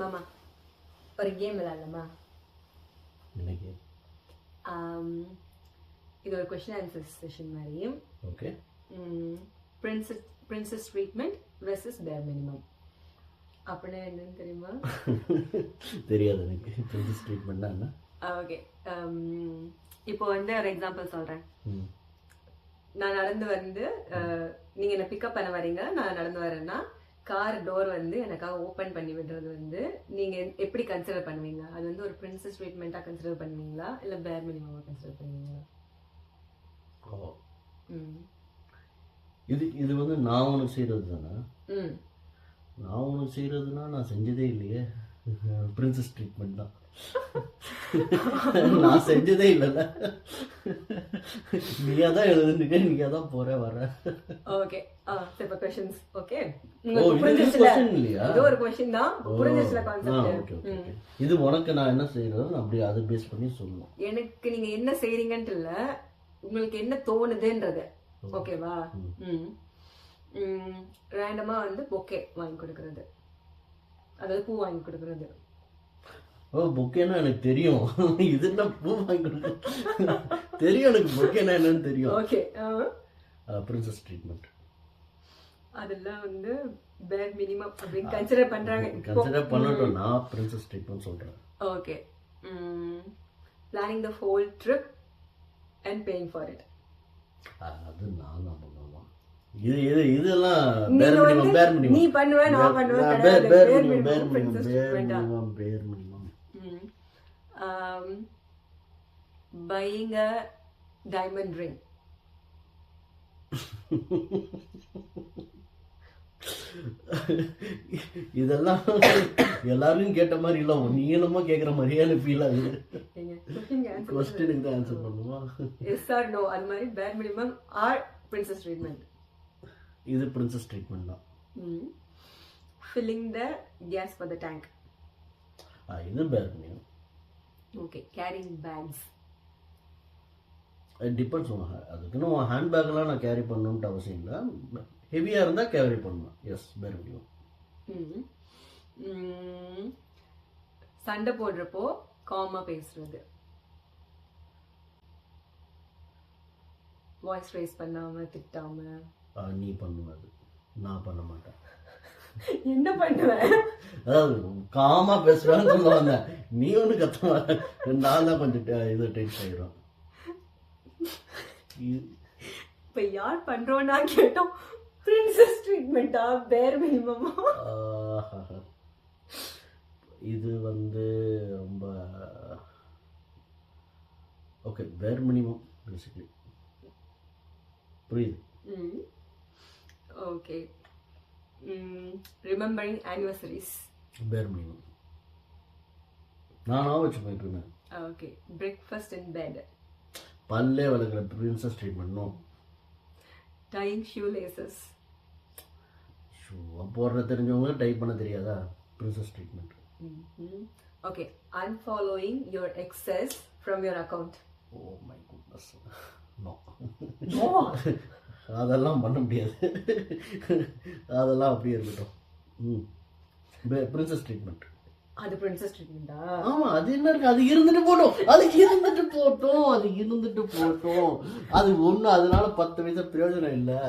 மாமா ஒரு கேம் விளையாடலாமா? இது ஒரு கொஸ்டின் ஆன்சர் செஷன் மாதிரி. ஓகே. பிரின்சஸ் ட்ரீட்மெண்ட் வெர்சஸ் பேர் மினிமம் அப்படின்னா என்னன்னு தெரியுமா? தெரியாது எனக்கு. பிரின்சஸ் ட்ரீட்மெண்ட்னா என்ன? ஓகே, இப்போ வந்து ஒரு எக்ஸாம்பிள் சொல்றேன். நான் நடந்து வந்து நீங்க என்ன பிக்கப் பண்ண வரீங்க, நான் நடந்து வரேன்னா கார் டோர் வந்து எனக்காக ஓப்பன் பண்ணி விடுறது வந்து நீங்க எப்படி கன்சிடர் பண்ணுவீங்க? அது வந்து ஒரு பிரின்சஸ் ட்ரீட்மெண்ட்டா கன்சிடர் பண்ணுவீங்களா இல்ல பேர் மினிமமா கன்சிடர் பண்ணுவீங்களா? இது வந்து நான் ஒன்று செய்கிறது தானே. நான் ஒன்று செய்கிறதுனா நான் செஞ்சதே இல்லையே. பிரின்சஸ் ட்ரீட்மெண்ட் தான். நான் செஞ்சதே இல்லைல்ல. நீயா தான் எழுதுனுக்க, நீயா தான் போற வர. ஓகே, இப்போ क्वेश्चंस. ஓகே, இல்லையா? இது ஒரு क्वेश्चन தான், புரிஞ்சிருச்சுல கான்செப்ட். ஓகே. இது உனக்கு நான் என்ன செய்யறேன் அப்படி அதை பேஸ் பண்ணி சொல்லணும். எனக்கு நீங்க என்ன செய்றீங்கன்னு இல்ல, உங்களுக்கு என்ன தோணுதுன்றது. ஓகேவா? ரேண்டமா வந்து பொக்கே வாங்கி கொடுக்கறது, அதாவது பூ வாங்கி கொடுக்கறது. பொக்கேனா எனக்கு தெரியும். இது என்ன பூ வாங்கி கொடுக்க தெரியும் எனக்கு. பொக்கேனா என்னன்னு தெரியும். ஓகே. பிரின்சஸ் ட்ரீட்மெண்ட் அதெல்லாம் வந்து பேர் மினிமம் அப்படின்னு கன்சிடர் பண்றாங்க. கன்சிடர் பண்ணட்டும். நான் பிரின்சஸ் ட்ரீட்மெண்ட் சொல்றேன். Okay. Planning the whole trip and paying for it. அது நான் தான் பண்ணுவேன். இதெல்லாம் பேர் மினிமம். நீ பண்ணுவே, நான் பண்ணுவேன். பேர் minimum. Buying a diamond ring. இதெல்லாம் எல்லாரும் கேட்ட மாதிரி இல்ல, நீ என்னமோ கேக்குற மாதிரியே எனக்கு ஃபீல் ஆகுது. क्वेश्चनக்கு தான் ஆன்சர் பண்ணுமா? Yes or no. அது மாதிரி bare minimum or princess treatment. இது பிரின்சஸ் ட்ரீட்மெண்ட் தான். filling the gas for the tank. இது bare minimum. Okay. carrying bags. it depends on அதுக்குன்னு ஹேண்ட் பேக்லாம் நான் கேரி பண்ணணும்னு அவசியம் இல்லை. ஹெவியா இருந்தா கேரி பண்ணணும். எஸ், பேர் மினிமம். சண்டை போடுறப்போ காமா பேசுறது, வாய்ஸ் ரைஸ் பண்ணாம திட்டாம. நீ பண்ணுவது, நான் பண்ண மாட்டேன். என்ன பண்ணுவேன்? அதாவது காமா பேசுவேன்னு சொல்ல வந்தேன். நீ ஒண்ணு கத்த, நான் தான் கொஞ்சம் இது டென்ஷன் ஆயிடும். இப்ப யார் பண்றோம்னா கேட்டோம். பிரின்சஸ் ட்ரீட்மெண்டா பேர் மினிமமா? இது வந்து ரொம்ப ஓகே. Bare minimum basically. புரியுது? Okay. Remembering anniversaries. Bare minimum. நானா வச்சு போயிட்டு இருந்தேன். ஓகே. Breakfast in bed. பல்லே வளர்க்குற princess treatment. No. Tying shoe laces. Shoe போடுற தெரிஞ்சவங்க டைப் பண்ண தெரியாதா? Princess treatment. Okay. unfollowing your exes from your account. Oh my goodness. No. அதெல்லாம் பண்ண முடியாது. அதெல்லாம் அப்படியே இருக்கட்டும். Princess treatment. அது பிரின்சஸ் ட்ரீட்மெண்டா? ஆமா. அது என்ன இருக்கு? அது இருந்துட்டு போட்டோம். அது இருந்துட்டு போட்டோம். அது ஒண்ணு, அதனால 10 வயசு பிரயோஜனம் இல்லை.